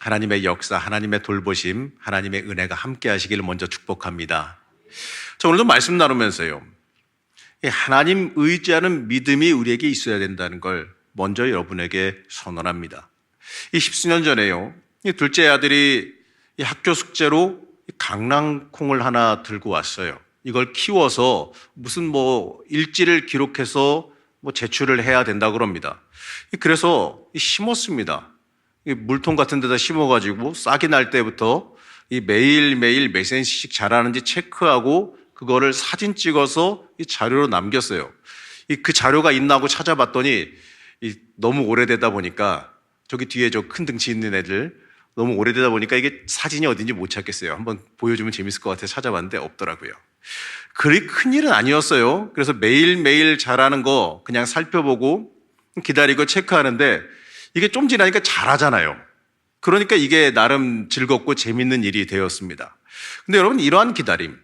하나님의 역사, 하나님의 돌보심, 하나님의 은혜가 함께 하시기를 먼저 축복합니다. 자, 오늘도 말씀 나누면서요, 하나님 의지하는 믿음이 우리에게 있어야 된다는 걸 먼저 여러분에게 선언합니다. 이 십수년 전에요, 이 둘째 아들이 이 학교 숙제로 강낭콩을 하나 들고 왔어요. 이걸 키워서 무슨 일지를 기록해서 제출을 해야 된다고 그럽니다. 그래서 심었습니다. 물통 같은 데다 심어가지고 싹이 날 때부터 매일매일 몇 센치씩 자라는지 체크하고 그거를 사진 찍어서 이 자료로 남겼어요. 그 자료가 있나 하고 찾아봤더니 너무 오래되다 보니까 저기 뒤에 저 큰 등치 있는 애들 너무 오래되다 보니까 이게 사진이 어딘지 못 찾겠어요. 한번 보여주면 재밌을 것 같아서 찾아봤는데 없더라고요. 그리 큰 일은 아니었어요. 그래서 매일매일 자라는 거 그냥 살펴보고 기다리고 체크하는데 이게 좀 지나니까 잘하잖아요. 그러니까 이게 나름 즐겁고 재밌는 일이 되었습니다. 근데 여러분, 이러한 기다림,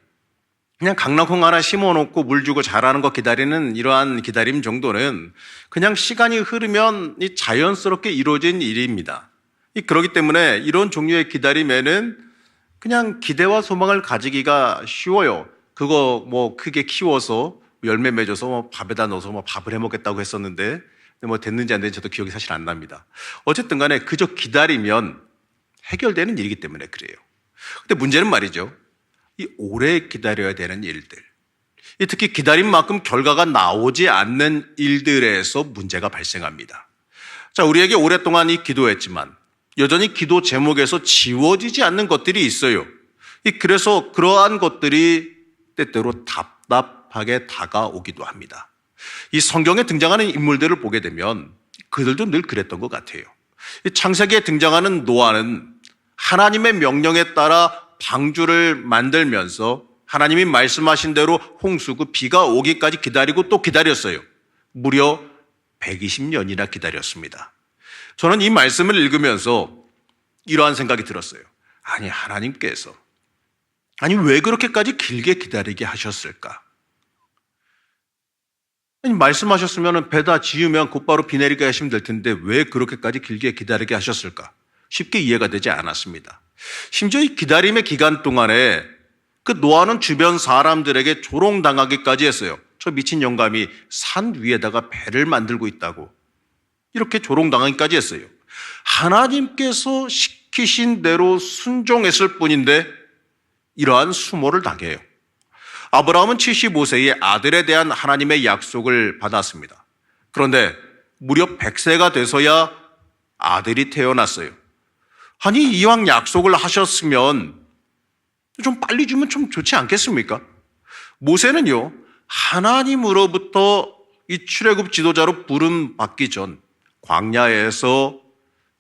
그냥 강낭콩 하나 심어놓고 물 주고 자라는 거 기다리는 이러한 기다림 정도는 그냥 시간이 흐르면 자연스럽게 이루어진 일입니다. 그렇기 때문에 이런 종류의 기다림에는 그냥 기대와 소망을 가지기가 쉬워요. 그거 크게 키워서 열매 맺어서 밥에다 넣어서 밥을 해 먹겠다고 했었는데 됐는지 안 됐는지 저도 기억이 사실 안 납니다. 어쨌든 간에 그저 기다리면 해결되는 일이기 때문에 그래요. 근데 문제는 말이죠, 이 오래 기다려야 되는 일들, 특히 기다린 만큼 결과가 나오지 않는 일들에서 문제가 발생합니다. 자, 우리에게 오랫동안 기도했지만 여전히 기도 제목에서 지워지지 않는 것들이 있어요. 그래서 그러한 것들이 때때로 답답하게 다가오기도 합니다. 이 성경에 등장하는 인물들을 보게 되면 그들도 늘 그랬던 것 같아요. 창세기에 등장하는 노아는 하나님의 명령에 따라 방주를 만들면서 하나님이 말씀하신 대로 홍수, 비가 오기까지 기다리고 또 기다렸어요. 무려 120년이나 기다렸습니다. 저는 이 말씀을 읽으면서 이러한 생각이 들었어요. 하나님께서 왜 그렇게까지 길게 기다리게 하셨을까? 말씀하셨으면 배다 지으면 곧바로 비 내리게 하시면 될 텐데 왜 그렇게까지 길게 기다리게 하셨을까? 쉽게 이해가 되지 않았습니다. 심지어 이 기다림의 기간 동안에 그 노아는 주변 사람들에게 조롱당하기까지 했어요. 저 미친 영감이 산 위에다가 배를 만들고 있다고 이렇게 조롱당하기까지 했어요. 하나님께서 시키신 대로 순종했을 뿐인데 이러한 수모를 당해요. 아브라함은 75세에 아들에 대한 하나님의 약속을 받았습니다. 그런데 무려 100세가 돼서야 아들이 태어났어요. 이왕 약속을 하셨으면 좀 빨리 주면 좀 좋지 않겠습니까? 모세는요, 하나님으로부터 이 출애굽 지도자로 부름 받기 전 광야에서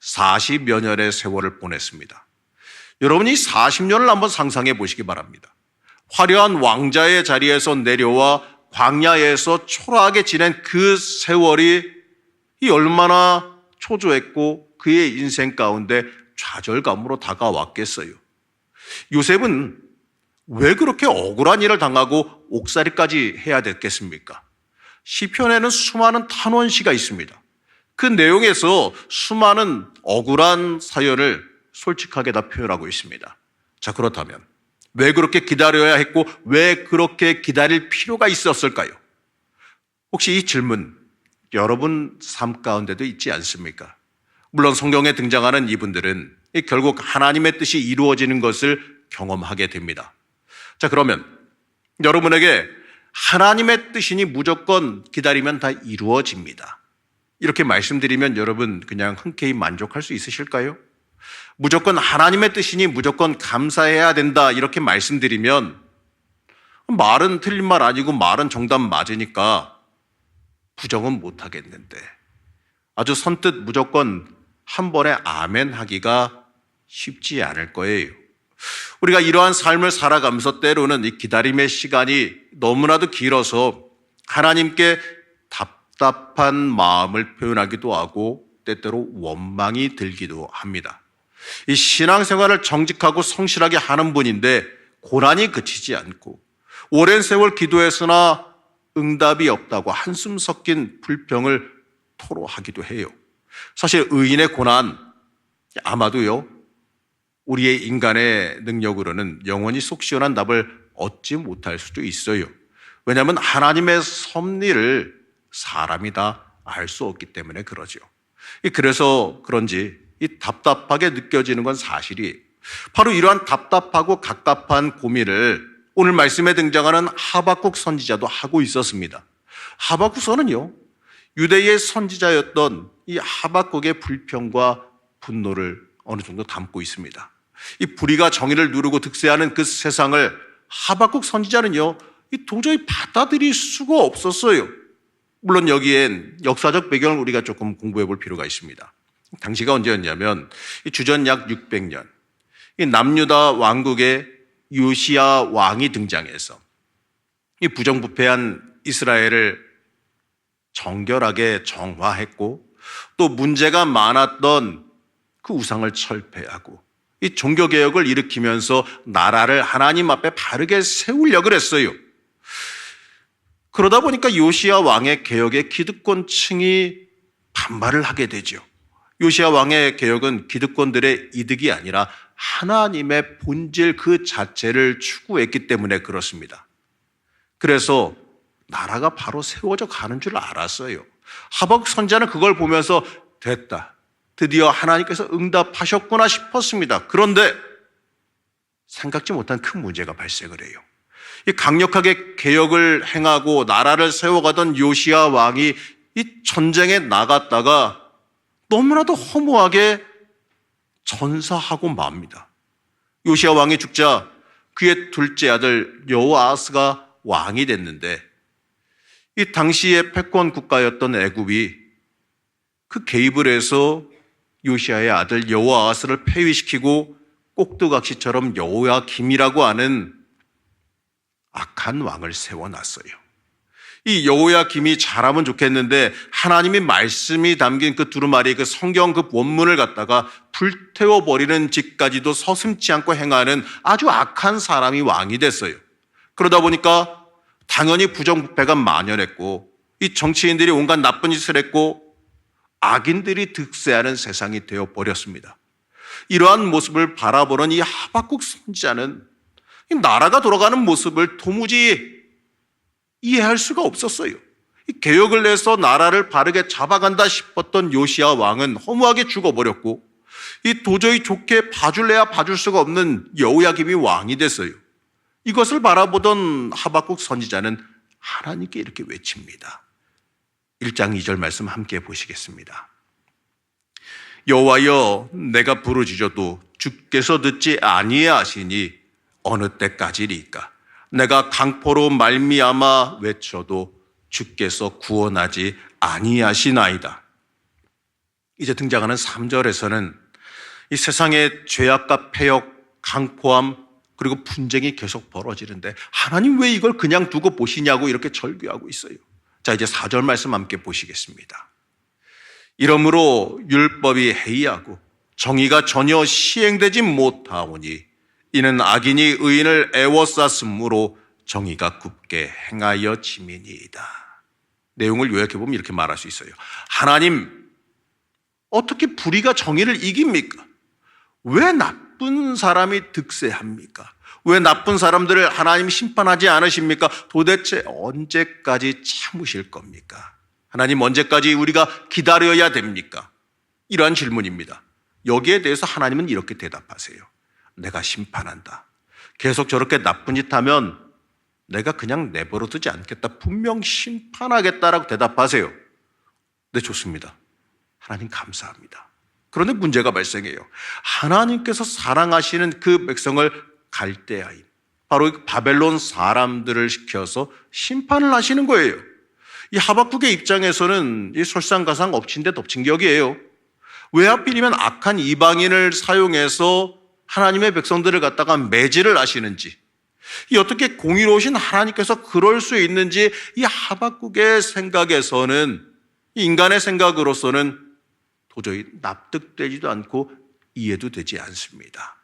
40여 년의 세월을 보냈습니다. 여러분이 40년을 한번 상상해 보시기 바랍니다. 화려한 왕자의 자리에서 내려와 광야에서 초라하게 지낸 그 세월이 얼마나 초조했고 그의 인생 가운데 좌절감으로 다가왔겠어요. 요셉은 왜 그렇게 억울한 일을 당하고 옥살이까지 해야 됐겠습니까? 시편에는 수많은 탄원시가 있습니다. 그 내용에서 수많은 억울한 사연을 솔직하게 다 표현하고 있습니다. 자, 그렇다면 왜 그렇게 기다려야 했고 왜 그렇게 기다릴 필요가 있었을까요? 혹시 이 질문 여러분 삶 가운데도 있지 않습니까? 물론 성경에 등장하는 이분들은 결국 하나님의 뜻이 이루어지는 것을 경험하게 됩니다. 자, 그러면 여러분에게 하나님의 뜻이니 무조건 기다리면 다 이루어집니다. 이렇게 말씀드리면 여러분 그냥 흔쾌히 만족할 수 있으실까요? 무조건 하나님의 뜻이니 무조건 감사해야 된다 이렇게 말씀드리면 말은 틀린 말 아니고 말은 정답 맞으니까 부정은 못하겠는데 아주 선뜻 무조건 한 번에 아멘 하기가 쉽지 않을 거예요. 우리가 이러한 삶을 살아가면서 때로는 이 기다림의 시간이 너무나도 길어서 하나님께 답답한 마음을 표현하기도 하고 때때로 원망이 들기도 합니다. 이 신앙생활을 정직하고 성실하게 하는 분인데 고난이 그치지 않고 오랜 세월 기도했으나 응답이 없다고 한숨 섞인 불평을 토로하기도 해요. 사실 의인의 고난 아마도요 우리의 인간의 능력으로는 영원히 속 시원한 답을 얻지 못할 수도 있어요. 왜냐하면 하나님의 섭리를 사람이 다 알 수 없기 때문에 그러죠. 그래서 그런지 이 답답하게 느껴지는 건 사실이에요. 바로 이러한 답답하고 갑갑한 고민을 오늘 말씀에 등장하는 하박국 선지자도 하고 있었습니다. 하박국서는요, 유대의 선지자였던 이 하박국의 불평과 분노를 어느 정도 담고 있습니다. 이 불의가 정의를 누르고 득세하는 그 세상을 하박국 선지자는요, 도저히 받아들일 수가 없었어요. 물론 여기엔 역사적 배경을 우리가 조금 공부해 볼 필요가 있습니다. 당시가 언제였냐면 주전 약 600년 이 남유다 왕국의 요시야 왕이 등장해서 이 부정부패한 이스라엘을 정결하게 정화했고, 또 문제가 많았던 그 우상을 철폐하고 이 종교개혁을 일으키면서 나라를 하나님 앞에 바르게 세우려고 했어요. 그러다 보니까 요시야 왕의 개혁에 기득권층이 반발을 하게 되죠. 요시야 왕의 개혁은 기득권들의 이득이 아니라 하나님의 본질 그 자체를 추구했기 때문에 그렇습니다. 그래서 나라가 바로 세워져 가는 줄 알았어요. 하박국 선지자는 그걸 보면서 됐다, 드디어 하나님께서 응답하셨구나 싶었습니다. 그런데 생각지 못한 큰 문제가 발생을 해요. 이 강력하게 개혁을 행하고 나라를 세워가던 요시야 왕이 이 전쟁에 나갔다가 너무나도 허무하게 전사하고 맙니다. 요시야 왕이 죽자 그의 둘째 아들 여호아하스가 왕이 됐는데, 이 당시의 패권 국가였던 애굽이 그 개입을 해서 요시야의 아들 여호아하스를 폐위시키고 꼭두각시처럼 여호야김이라고 하는 악한 왕을 세워놨어요. 이 여호야김이 잘하면 좋겠는데 하나님의 말씀이 담긴 그 두루마리, 그 성경 그 원문을 갖다가 불태워버리는 짓까지도 서슴지 않고 행하는 아주 악한 사람이 왕이 됐어요. 그러다 보니까 당연히 부정부패가 만연했고, 이 정치인들이 온갖 나쁜 짓을 했고 악인들이 득세하는 세상이 되어버렸습니다. 이러한 모습을 바라보는 이 하박국 선지자는 이 나라가 돌아가는 모습을 도무지 이해할 수가 없었어요. 이 개혁을 해서 나라를 바르게 잡아간다 싶었던 요시야 왕은 허무하게 죽어버렸고, 이 도저히 좋게 봐줄래야 봐줄 수가 없는 여호야김이 왕이 됐어요. 이것을 바라보던 하박국 선지자는 하나님께 이렇게 외칩니다. 1장 2절 말씀 함께 보시겠습니다. 여호와여, 내가 부르짖어도 주께서 듣지 아니하시니 어느 때까지리까? 내가 강포로 말미암아 외쳐도 주께서 구원하지 아니하시나이다. 이제 등장하는 3절에서는 이 세상의 죄악과 폐역, 강포함, 그리고 분쟁이 계속 벌어지는데 하나님 왜 이걸 그냥 두고 보시냐고 이렇게 절규하고 있어요. 자, 이제 4절 말씀 함께 보시겠습니다. 이러므로 율법이 해이하고 정의가 전혀 시행되지 못하오니 이는 악인이 의인을 애워쌌으므로 정의가 굽게 행하여 짐이니이다. 내용을 요약해보면 이렇게 말할 수 있어요. 하나님, 어떻게 불의가 정의를 이깁니까? 왜 나쁜 사람이 득세합니까? 왜 나쁜 사람들을 하나님 심판하지 않으십니까? 도대체 언제까지 참으실 겁니까? 하나님, 언제까지 우리가 기다려야 됩니까? 이러한 질문입니다. 여기에 대해서 하나님은 이렇게 대답하세요. 내가 심판한다. 계속 저렇게 나쁜 짓 하면 내가 그냥 내버려 두지 않겠다. 분명 심판하겠다라고 대답하세요. 네, 좋습니다. 하나님 감사합니다. 그런데 문제가 발생해요. 하나님께서 사랑하시는 그 백성을 갈대아인, 바로 바벨론 사람들을 시켜서 심판을 하시는 거예요. 이 하박국의 입장에서는 이 설상가상 엎친 데 덮친 격이에요. 왜 하필이면 악한 이방인을 사용해서 하나님의 백성들을 갖다가 매질을 하시는지, 이 어떻게 공의로우신 하나님께서 그럴 수 있는지 이 하박국의 생각에서는, 이 인간의 생각으로서는 도저히 납득되지도 않고 이해도 되지 않습니다.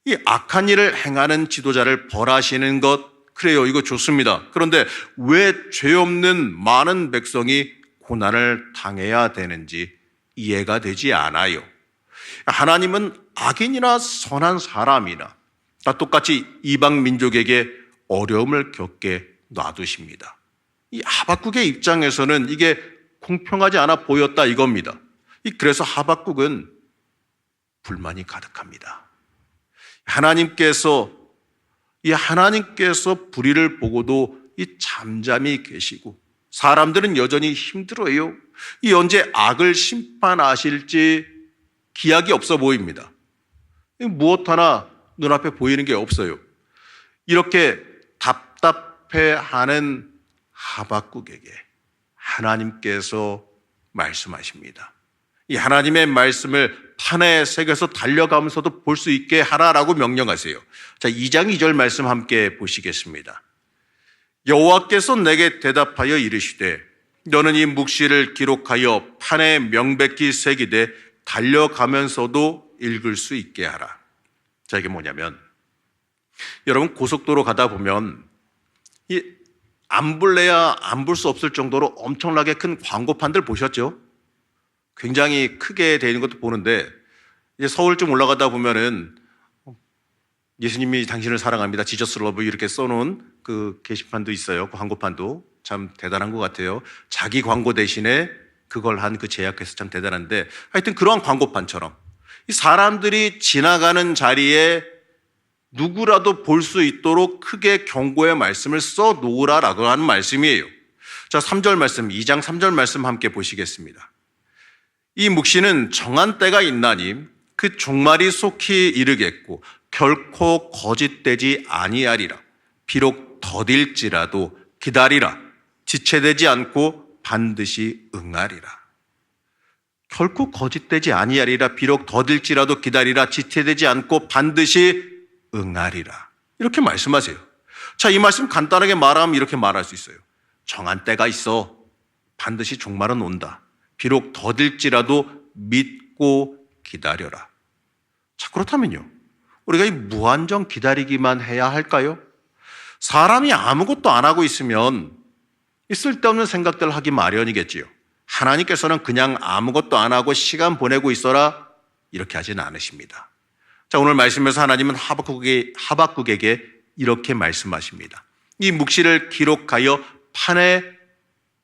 이 악한 일을 행하는 지도자를 벌하시는 것, 그래요, 이거 좋습니다. 그런데 왜 죄 없는 많은 백성이 고난을 당해야 되는지 이해가 되지 않아요. 하나님은 악인이나 선한 사람이나 다 똑같이 이방 민족에게 어려움을 겪게 놔두십니다. 이 하박국의 입장에서는 이게 공평하지 않아 보였다 이겁니다. 그래서 하박국은 불만이 가득합니다. 하나님께서 불의를 보고도 잠잠히 계시고 사람들은 여전히 힘들어요. 언제 악을 심판하실지 기약이 없어 보입니다. 무엇 하나 눈앞에 보이는 게 없어요. 이렇게 답답해하는 하박국에게 하나님께서 말씀하십니다. 이 하나님의 말씀을 판에 새겨서 달려가면서도 볼 수 있게 하라라고 명령하세요. 자, 2장 2절 말씀 함께 보시겠습니다. 여호와께서 내게 대답하여 이르시되 너는 이 묵시를 기록하여 판에 명백히 새기되 달려가면서도 읽을 수 있게 하라. 자, 이게 뭐냐면 여러분 고속도로 가다 보면 안 볼래야 안 볼 수 없을 정도로 엄청나게 큰 광고판들 보셨죠? 굉장히 크게 되어 있는 것도 보는데 이제 서울 좀 올라가다 보면은 예수님이 당신을 사랑합니다. 지저스 러브 이렇게 써놓은 그 게시판도 있어요. 그 광고판도 참 대단한 것 같아요. 자기 광고 대신에 그걸 한 그 제약회사 참 대단한데 하여튼 그러한 광고판처럼 이 사람들이 지나가는 자리에 누구라도 볼 수 있도록 크게 경고의 말씀을 써 놓으라라고 하는 말씀이에요. 자, 3절 말씀, 2장 3절 말씀 함께 보시겠습니다. 이 묵시는 정한 때가 있나니 그 종말이 속히 이르겠고 결코 거짓되지 아니하리라. 비록 더딜지라도 기다리라. 지체되지 않고 반드시 응하리라. 결코 거짓되지 아니하리라. 비록 더딜지라도 기다리라. 지체되지 않고 반드시 응하리라. 이렇게 말씀하세요. 자, 이 말씀 간단하게 말하면 이렇게 말할 수 있어요. 정한 때가 있어. 반드시 종말은 온다. 비록 더딜지라도 믿고 기다려라. 자, 그렇다면요, 우리가 이 무한정 기다리기만 해야 할까요? 사람이 아무것도 안 하고 있으면 쓸데없는 생각들을 하기 마련이겠지요. 하나님께서는 그냥 아무것도 안 하고 시간 보내고 있어라 이렇게 하지는 않으십니다. 자, 오늘 말씀에서 하나님은 하박국에게 이렇게 말씀하십니다. 이 묵시를 기록하여 판에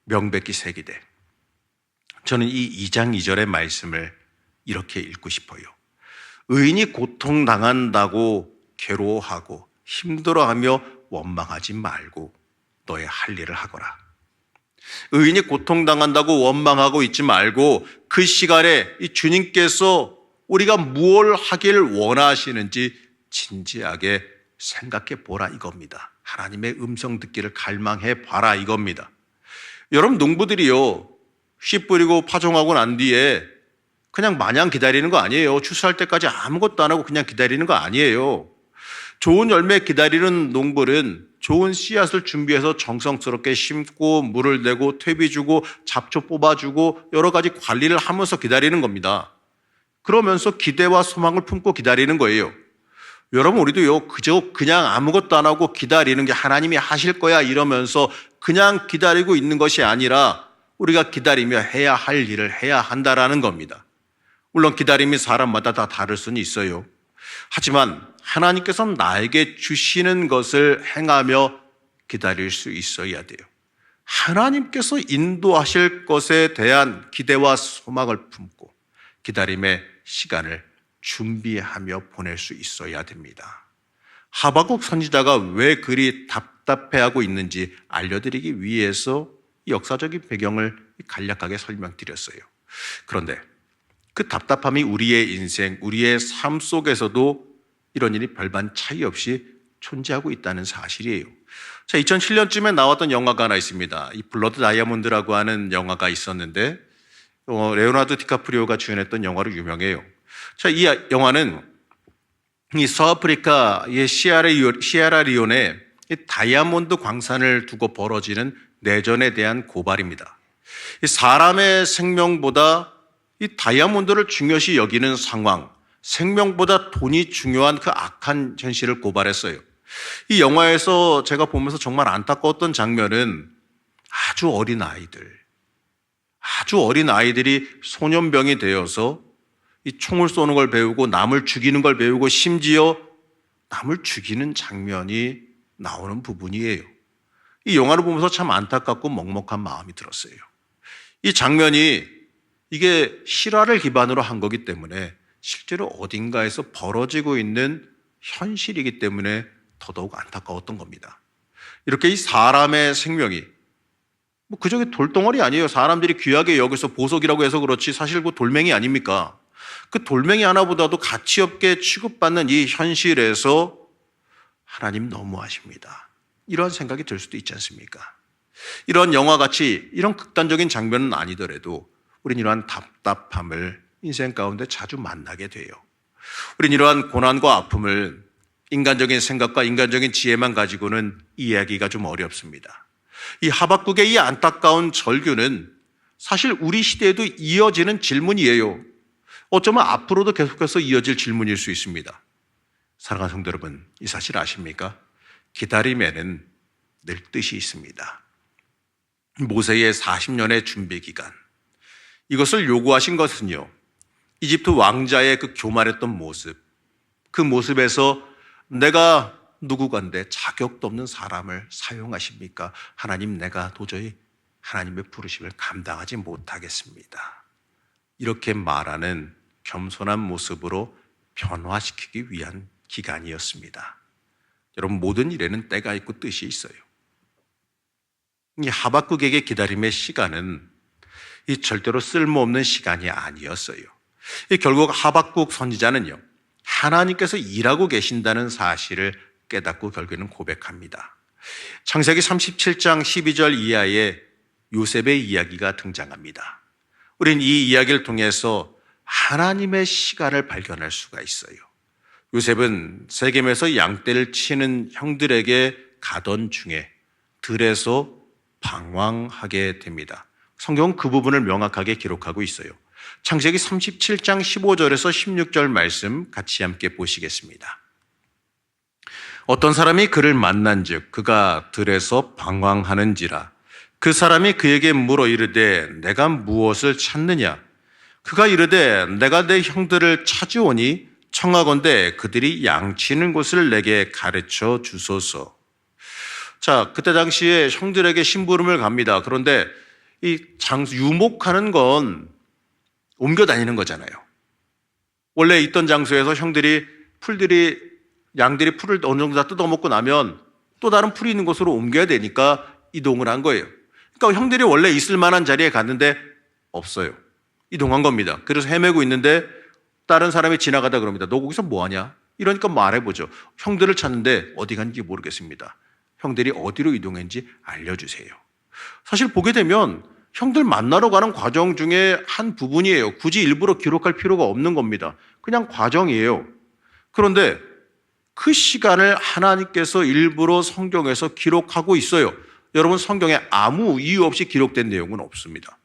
명백히 새기되. 저는 이 2장 2절의 말씀을 이렇게 읽고 싶어요. 의인이 고통당한다고 괴로워하고 힘들어하며 원망하지 말고 너의 할 일을 하거라. 의인이 고통당한다고 원망하고 있지 말고 그 시간에 이 주님께서 우리가 무엇을 하길 원하시는지 진지하게 생각해 보라 이겁니다. 하나님의 음성 듣기를 갈망해 봐라 이겁니다. 여러분 농부들이요, 씨 뿌리고 파종하고 난 뒤에 그냥 마냥 기다리는 거 아니에요. 추수할 때까지 아무것도 안 하고 그냥 기다리는 거 아니에요. 좋은 열매 기다리는 농부는 좋은 씨앗을 준비해서 정성스럽게 심고 물을 내고 퇴비 주고 잡초 뽑아주고 여러 가지 관리를 하면서 기다리는 겁니다. 그러면서 기대와 소망을 품고 기다리는 거예요. 여러분 우리도요, 그냥 아무것도 안 하고 기다리는 게 하나님이 하실 거야 이러면서 그냥 기다리고 있는 것이 아니라 우리가 기다리며 해야 할 일을 해야 한다라는 겁니다. 물론 기다림이 사람마다 다 다를 수는 있어요. 하지만 하나님께서는 나에게 주시는 것을 행하며 기다릴 수 있어야 돼요. 하나님께서 인도하실 것에 대한 기대와 소망을 품고 기다림의 시간을 준비하며 보낼 수 있어야 됩니다. 하박국 선지자가 왜 그리 답답해하고 있는지 알려드리기 위해서 역사적인 배경을 간략하게 설명드렸어요. 그런데 그 답답함이 우리의 인생, 우리의 삶 속에서도 이런 일이 별반 차이 없이 존재하고 있다는 사실이에요. 자, 2007년쯤에 나왔던 영화가 하나 있습니다. 이 블러드 다이아몬드라고 하는 영화가 있었는데 레오나르도 디카프리오가 주연했던 영화로 유명해요. 자, 이 영화는 이 서아프리카의 시에라리온에 다이아몬드 광산을 두고 벌어지는 내전에 대한 고발입니다. 이 사람의 생명보다 이 다이아몬드를 중요시 여기는 상황, 생명보다 돈이 중요한 그 악한 현실을 고발했어요. 이 영화에서 제가 보면서 정말 안타까웠던 장면은 아주 어린 아이들이 소년병이 되어서 이 총을 쏘는 걸 배우고 남을 죽이는 걸 배우고 심지어 남을 죽이는 장면이 나오는 부분이에요. 이 영화를 보면서 참 안타깝고 먹먹한 마음이 들었어요. 이 장면이 이게 실화를 기반으로 한 거기 때문에 실제로 어딘가에서 벌어지고 있는 현실이기 때문에 더더욱 안타까웠던 겁니다. 이렇게 이 사람의 생명이 뭐 그저게 돌덩어리 아니에요. 사람들이 귀하게 여기서 보석이라고 해서 그렇지 사실 그 돌멩이 아닙니까? 그 돌멩이 하나보다도 가치 없게 취급받는 이 현실에서 하나님 너무하십니다. 이런 생각이 들 수도 있지 않습니까? 이런 영화같이 이런 극단적인 장면은 아니더라도 우린 이러한 답답함을 인생 가운데 자주 만나게 돼요. 우린 이러한 고난과 아픔을 인간적인 생각과 인간적인 지혜만 가지고는 이해하기가 좀 어렵습니다. 이 하박국의 이 안타까운 절규는 사실 우리 시대에도 이어지는 질문이에요. 어쩌면 앞으로도 계속해서 이어질 질문일 수 있습니다. 사랑하는 성도 여러분, 이 사실 아십니까? 기다림에는 늘 뜻이 있습니다. 모세의 40년의 준비 기간, 이것을 요구하신 것은요, 이집트 왕자의 그 교만했던 모습, 그 모습에서 내가 누구간데 자격도 없는 사람을 사용하십니까? 하나님, 내가 도저히 하나님의 부르심을 감당하지 못하겠습니다. 이렇게 말하는 겸손한 모습으로 변화시키기 위한 기간이었습니다. 여러분, 모든 일에는 때가 있고 뜻이 있어요. 이 하박국에게 기다림의 시간은 이 절대로 쓸모없는 시간이 아니었어요. 결국 하박국 선지자는요, 하나님께서 일하고 계신다는 사실을 깨닫고 결국에는 고백합니다. 창세기 37장 12절 이하에 요셉의 이야기가 등장합니다. 우린 이 이야기를 통해서 하나님의 시간을 발견할 수가 있어요. 요셉은 세겜에서 양떼를 치는 형들에게 가던 중에 들에서 방황하게 됩니다. 성경은 그 부분을 명확하게 기록하고 있어요. 창세기 37장 15절에서 16절 말씀 같이 함께 보시겠습니다. 어떤 사람이 그를 만난즉 그가 들에서 방황하는지라. 그 사람이 그에게 물어 이르되 내가 무엇을 찾느냐? 그가 이르되 내가 내 형들을 찾으오니 청하건대 그들이 양치는 곳을 내게 가르쳐 주소서. 자, 그때 당시에 형들에게 심부름을 갑니다. 그런데 이 유목하는 건 옮겨 다니는 거잖아요. 원래 있던 장소에서 양들이 풀을 어느 정도 다 뜯어먹고 나면 또 다른 풀이 있는 곳으로 옮겨야 되니까 이동을 한 거예요. 그러니까 형들이 원래 있을 만한 자리에 갔는데 없어요. 이동한 겁니다. 그래서 헤매고 있는데 다른 사람이 지나가다 그럽니다. 너 거기서 뭐 하냐? 이러니까 말해보죠. 형들을 찾는데 어디 간지 모르겠습니다. 형들이 어디로 이동했는지 알려주세요. 사실 보게 되면 형들 만나러 가는 과정 중에 한 부분이에요. 굳이 일부러 기록할 필요가 없는 겁니다. 그냥 과정이에요. 그런데 그 시간을 하나님께서 일부러 성경에서 기록하고 있어요. 여러분, 성경에 아무 이유 없이 기록된 내용은 없습니다.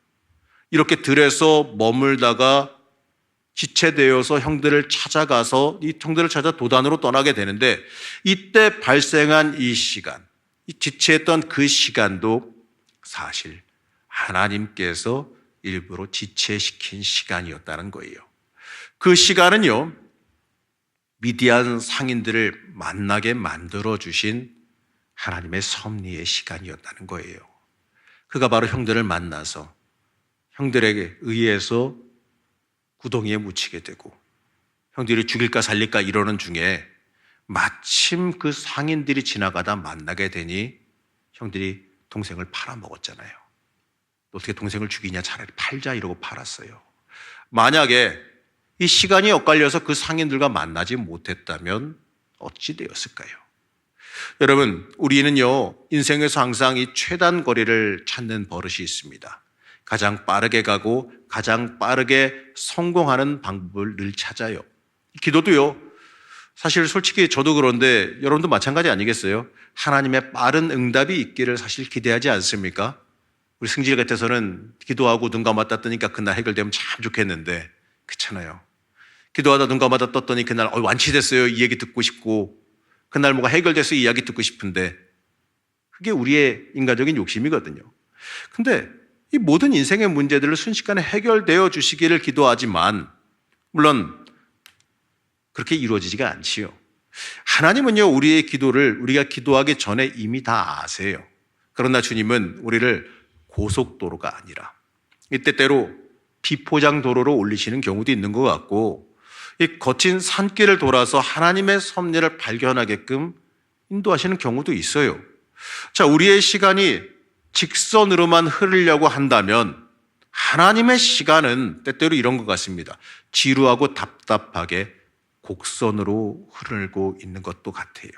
이렇게 들에서 머물다가 지체되어서 형들을 찾아가서 이 형들을 찾아 도단으로 떠나게 되는데, 이때 발생한 이 시간, 이 지체했던 그 시간도 사실 하나님께서 일부러 지체시킨 시간이었다는 거예요. 그 시간은요, 미디안 상인들을 만나게 만들어주신 하나님의 섭리의 시간이었다는 거예요. 그가 바로 형들을 만나서 형들에게 의해서 구덩이에 묻히게 되고 형들이 죽일까 살릴까 이러는 중에 마침 그 상인들이 지나가다 만나게 되니 형들이 동생을 팔아먹었잖아요. 어떻게 동생을 죽이냐, 차라리 팔자 이러고 팔았어요. 만약에 이 시간이 엇갈려서 그 상인들과 만나지 못했다면 어찌 되었을까요? 여러분, 우리는요, 인생에서 항상 이 최단 거리를 찾는 버릇이 있습니다. 가장 빠르게 가고 가장 빠르게 성공하는 방법을 늘 찾아요. 기도도요, 사실 솔직히 저도 그런데 여러분도 마찬가지 아니겠어요? 하나님의 빠른 응답이 있기를 사실 기대하지 않습니까? 우리 승질 같아서는 기도하고 눈 감았다 뜨니까 그날 해결되면 참 좋겠는데, 그렇잖아요. 기도하다 눈 감았다 떴더니 그날 완치됐어요, 이 얘기 듣고 싶고, 그날 뭐가 해결됐어요, 이 이야기 듣고 싶은데, 그게 우리의 인간적인 욕심이거든요. 근데 이 모든 인생의 문제들을 순식간에 해결되어 주시기를 기도하지만 물론 그렇게 이루어지지가 않지요. 하나님은요, 우리의 기도를 우리가 기도하기 전에 이미 다 아세요. 그러나 주님은 우리를 고속도로가 아니라 때때로 비포장 도로로 올리시는 경우도 있는 것 같고, 이 거친 산길을 돌아서 하나님의 섭리를 발견하게끔 인도하시는 경우도 있어요. 자, 우리의 시간이 직선으로만 흐르려고 한다면 하나님의 시간은 때때로 이런 것 같습니다. 지루하고 답답하게 곡선으로 흐르고 있는 것도 같아요.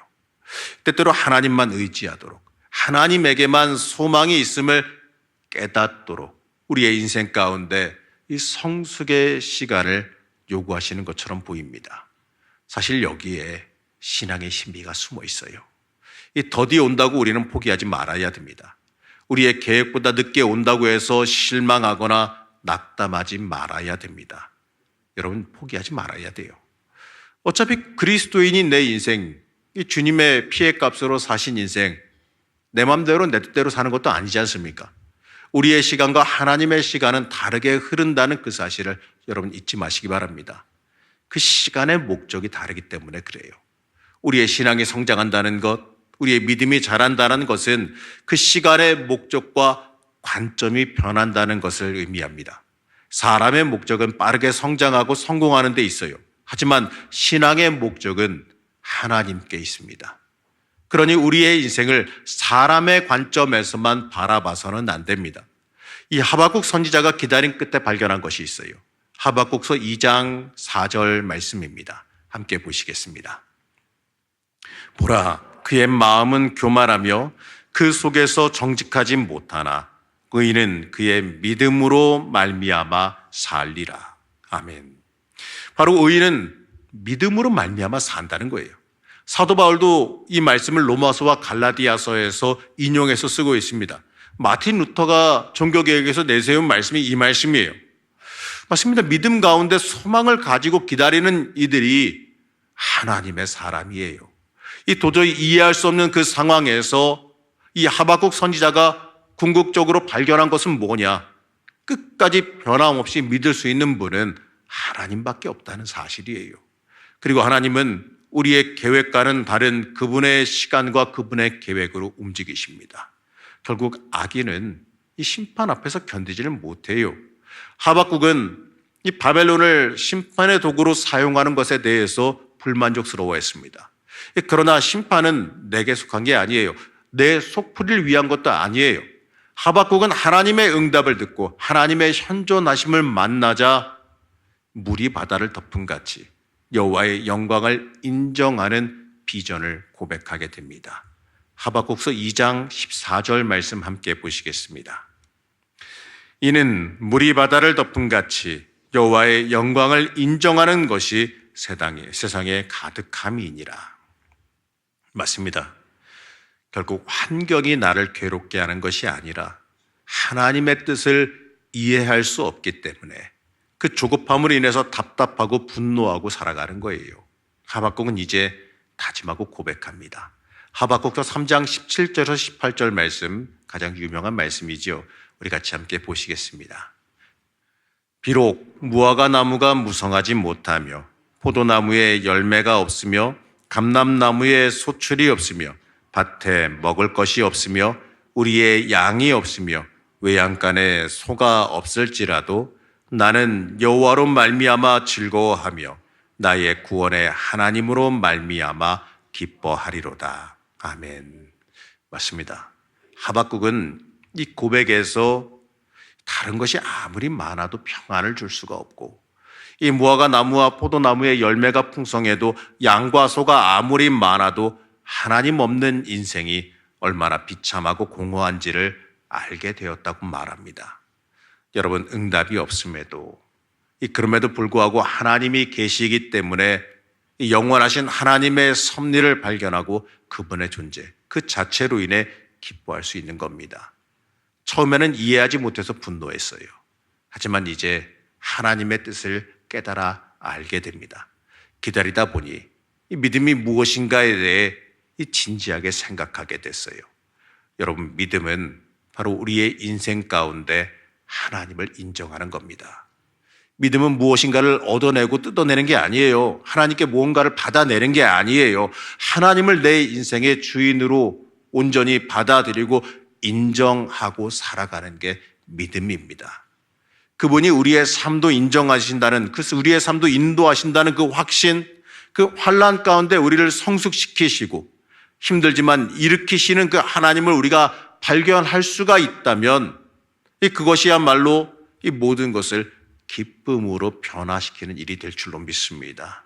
때때로 하나님만 의지하도록, 하나님에게만 소망이 있음을 깨닫도록 우리의 인생 가운데 이 성숙의 시간을 요구하시는 것처럼 보입니다. 사실 여기에 신앙의 신비가 숨어 있어요. 이 더디 온다고 우리는 포기하지 말아야 됩니다. 우리의 계획보다 늦게 온다고 해서 실망하거나 낙담하지 말아야 됩니다. 여러분, 포기하지 말아야 돼요. 어차피 그리스도인인 내 인생, 이 주님의 피의 값으로 사신 인생, 내 맘대로 내 뜻대로 사는 것도 아니지 않습니까? 우리의 시간과 하나님의 시간은 다르게 흐른다는 그 사실을 여러분 잊지 마시기 바랍니다. 그 시간의 목적이 다르기 때문에 그래요. 우리의 신앙이 성장한다는 것, 우리의 믿음이 자란다는 것은 그 시간의 목적과 관점이 변한다는 것을 의미합니다. 사람의 목적은 빠르게 성장하고 성공하는 데 있어요. 하지만 신앙의 목적은 하나님께 있습니다. 그러니 우리의 인생을 사람의 관점에서만 바라봐서는 안 됩니다. 이 하박국 선지자가 기다린 끝에 발견한 것이 있어요. 하박국서 2장 4절 말씀입니다. 함께 보시겠습니다. 보라, 그의 마음은 교만하며 그 속에서 정직하지 못하나 의인은 그의 믿음으로 말미암아 살리라. 아멘. 바로 의인은 믿음으로 말미암아 산다는 거예요. 사도 바울도 이 말씀을 로마서와 갈라디아서에서 인용해서 쓰고 있습니다. 마틴 루터가 종교개혁에서 내세운 말씀이 이 말씀이에요. 맞습니다. 믿음 가운데 소망을 가지고 기다리는 이들이 하나님의 사람이에요. 이 도저히 이해할 수 없는 그 상황에서 이 하박국 선지자가 궁극적으로 발견한 것은 뭐냐? 끝까지 변함없이 믿을 수 있는 분은 하나님밖에 없다는 사실이에요. 그리고 하나님은 우리의 계획과는 다른 그분의 시간과 그분의 계획으로 움직이십니다. 결국 악인은 이 심판 앞에서 견디지를 못해요. 하박국은 이 바벨론을 심판의 도구로 사용하는 것에 대해서 불만족스러워했습니다. 그러나 심판은 내게 속한 게 아니에요. 내 속풀이를 위한 것도 아니에요. 하박국은 하나님의 응답을 듣고 하나님의 현존하심을 만나자 물이 바다를 덮은 같이 여호와의 영광을 인정하는 비전을 고백하게 됩니다. 하박국서 2장 14절 말씀 함께 보시겠습니다. 이는 물이 바다를 덮은 같이 여호와의 영광을 인정하는 것이 세상에 가득함이니라. 맞습니다. 결국 환경이 나를 괴롭게 하는 것이 아니라 하나님의 뜻을 이해할 수 없기 때문에 그 조급함으로 인해서 답답하고 분노하고 살아가는 거예요. 하박국은 이제 다짐하고 고백합니다. 하박국서 3장 17절에서 18절 말씀, 가장 유명한 말씀이죠. 우리 같이 함께 보시겠습니다. 비록 무화과 나무가 무성하지 못하며 포도나무에 열매가 없으며 감람나무에 소출이 없으며 밭에 먹을 것이 없으며 우리의 양이 없으며 외양간에 소가 없을지라도 나는 여호와로 말미암아 즐거워하며 나의 구원의 하나님으로 말미암아 기뻐하리로다. 아멘. 맞습니다. 하박국은 이 고백에서 다른 것이 아무리 많아도 평안을 줄 수가 없고, 이 무화과 나무와 포도나무의 열매가 풍성해도 양과 소가 아무리 많아도 하나님 없는 인생이 얼마나 비참하고 공허한지를 알게 되었다고 말합니다. 여러분, 응답이 없음에도 그럼에도 불구하고 하나님이 계시기 때문에 영원하신 하나님의 섭리를 발견하고 그분의 존재 그 자체로 인해 기뻐할 수 있는 겁니다. 처음에는 이해하지 못해서 분노했어요. 하지만 이제 하나님의 뜻을 깨달아 알게 됩니다. 기다리다 보니 이 믿음이 무엇인가에 대해 진지하게 생각하게 됐어요. 여러분, 믿음은 바로 우리의 인생 가운데 하나님을 인정하는 겁니다. 믿음은 무엇인가를 얻어내고 뜯어내는 게 아니에요. 하나님께 무언가를 받아내는 게 아니에요. 하나님을 내 인생의 주인으로 온전히 받아들이고 인정하고 살아가는 게 믿음입니다. 그분이 우리의 삶도 인정하신다는, 그래서 우리의 삶도 인도하신다는 그 확신, 그 환난 가운데 우리를 성숙시키시고 힘들지만 일으키시는 그 하나님을 우리가 발견할 수가 있다면 그것이야말로 이 모든 것을 기쁨으로 변화시키는 일이 될 줄로 믿습니다.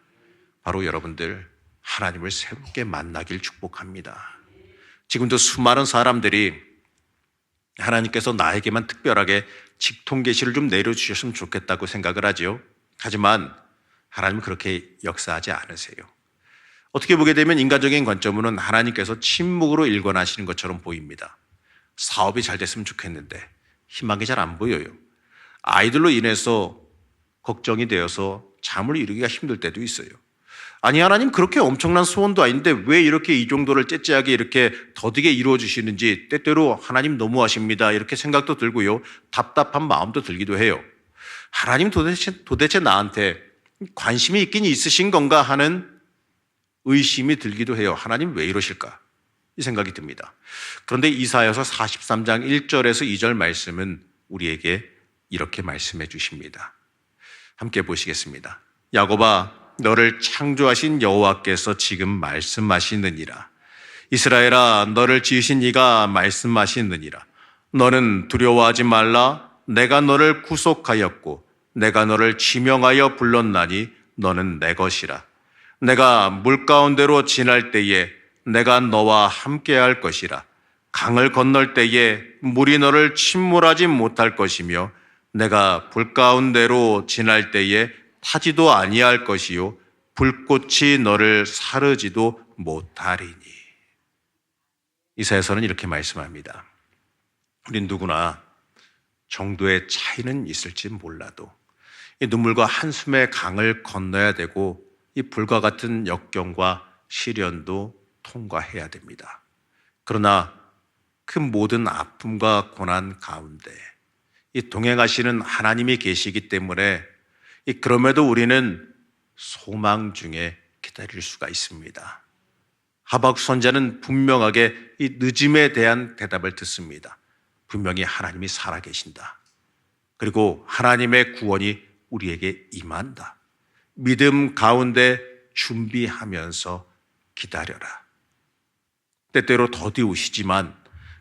바로 여러분들 하나님을 새롭게 만나길 축복합니다. 지금도 수많은 사람들이 하나님께서 나에게만 특별하게 직통 계시를 좀 내려주셨으면 좋겠다고 생각을 하죠. 하지만 하나님은 그렇게 역사하지 않으세요. 어떻게 보게 되면 인간적인 관점으로는 하나님께서 침묵으로 일관하시는 것처럼 보입니다. 사업이 잘 됐으면 좋겠는데 희망이 잘 안 보여요. 아이들로 인해서 걱정이 되어서 잠을 이루기가 힘들 때도 있어요. 아니, 하나님 그렇게 엄청난 소원도 아닌데 왜 이렇게 이 정도를 째째하게 이렇게 더디게 이루어주시는지 때때로 하나님 너무하십니다 이렇게 생각도 들고요. 답답한 마음도 들기도 해요. 하나님 도대체 나한테 관심이 있긴 있으신 건가 하는 의심이 들기도 해요. 하나님 왜 이러실까? 이 생각이 듭니다. 그런데 이사야서 43장 1절에서 2절 말씀은 우리에게 이렇게 말씀해 주십니다. 함께 보시겠습니다. 야곱아, 너를 창조하신 여호와께서 지금 말씀하시느니라. 이스라엘아, 너를 지으신 이가 말씀하시느니라. 너는 두려워하지 말라. 내가 너를 구속하였고 내가 너를 지명하여 불렀나니 너는 내 것이라. 내가 물 가운데로 지날 때에 내가 너와 함께할 것이라. 강을 건널 때에 물이 너를 침몰하지 못할 것이며 내가 불 가운데로 지날 때에 타지도 아니할 것이요 불꽃이 너를 사르지도 못하리니. 이사야서는 이렇게 말씀합니다. 우린 누구나 정도의 차이는 있을지 몰라도 이 눈물과 한숨의 강을 건너야 되고 이 불과 같은 역경과 시련도 통과해야 됩니다. 그러나 그 모든 아픔과 고난 가운데 이 동행하시는 하나님이 계시기 때문에 그럼에도 우리는 소망 중에 기다릴 수가 있습니다. 하박국 선지자는 분명하게 이 늦음에 대한 대답을 듣습니다. 분명히 하나님이 살아계신다. 그리고 하나님의 구원이 우리에게 임한다. 믿음 가운데 준비하면서 기다려라. 때때로 더디우시지만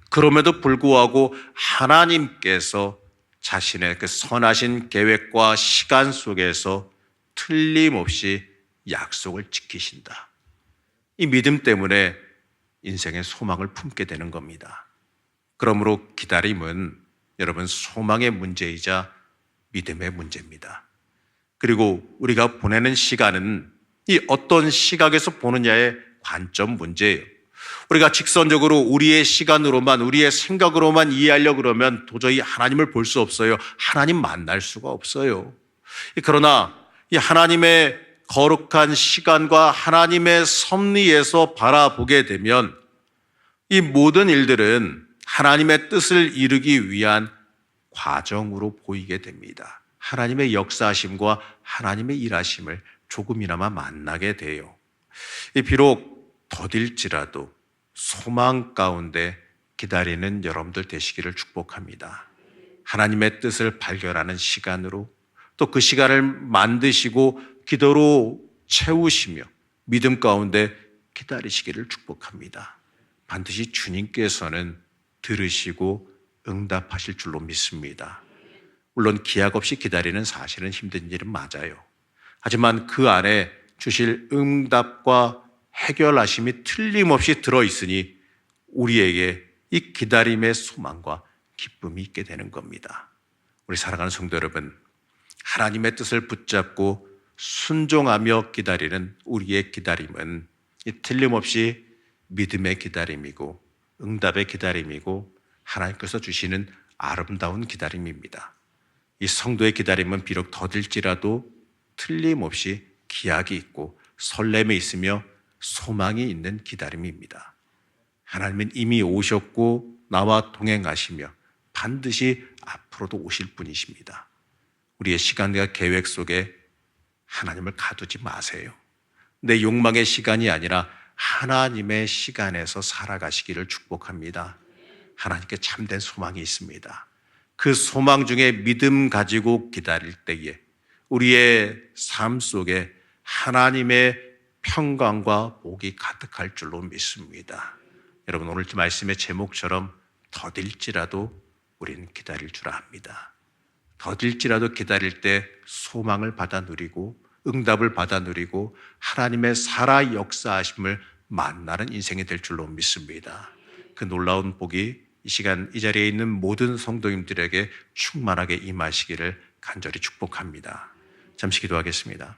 그럼에도 불구하고 하나님께서 자신의 그 선하신 계획과 시간 속에서 틀림없이 약속을 지키신다. 이 믿음 때문에 인생의 소망을 품게 되는 겁니다. 그러므로 기다림은 여러분 소망의 문제이자 믿음의 문제입니다. 그리고 우리가 보내는 시간은 이 어떤 시각에서 보느냐의 관점 문제예요. 우리가 직선적으로 우리의 시간으로만, 우리의 생각으로만 이해하려고 그러면 도저히 하나님을 볼 수 없어요. 하나님 만날 수가 없어요. 그러나 이 하나님의 거룩한 시간과 하나님의 섭리에서 바라보게 되면 이 모든 일들은 하나님의 뜻을 이루기 위한 과정으로 보이게 됩니다. 하나님의 역사하심과 하나님의 일하심을 조금이나마 만나게 돼요. 비록 더딜지라도 소망 가운데 기다리는 여러분들 되시기를 축복합니다. 하나님의 뜻을 발견하는 시간으로 또 그 시간을 만드시고 기도로 채우시며 믿음 가운데 기다리시기를 축복합니다. 반드시 주님께서는 들으시고 응답하실 줄로 믿습니다. 물론 기약 없이 기다리는 사실은 힘든 일은 맞아요. 하지만 그 안에 주실 응답과 해결하심이 틀림없이 들어있으니 우리에게 이 기다림의 소망과 기쁨이 있게 되는 겁니다. 우리 사랑하는 성도 여러분, 하나님의 뜻을 붙잡고 순종하며 기다리는 우리의 기다림은 틀림없이 믿음의 기다림이고 응답의 기다림이고 하나님께서 주시는 아름다운 기다림입니다. 이 성도의 기다림은 비록 더딜지라도 틀림없이 기약이 있고 설렘이 있으며 소망이 있는 기다림입니다. 하나님은 이미 오셨고 나와 동행하시며 반드시 앞으로도 오실 분이십니다. 우리의 시간과 계획 속에 하나님을 가두지 마세요. 내 욕망의 시간이 아니라 하나님의 시간에서 살아가시기를 축복합니다. 하나님께 참된 소망이 있습니다. 그 소망 중에 믿음 가지고 기다릴 때에 우리의 삶 속에 하나님의 평강과 복이 가득할 줄로 믿습니다. 여러분, 오늘 말씀의 제목처럼 더딜지라도 우리는 기다릴 줄 압니다. 더딜지라도 기다릴 때 소망을 받아 누리고 응답을 받아 누리고 하나님의 살아 역사하심을 만나는 인생이 될 줄로 믿습니다. 그 놀라운 복이 이 시간 이 자리에 있는 모든 성도님들에게 충만하게 임하시기를 간절히 축복합니다. 잠시 기도하겠습니다.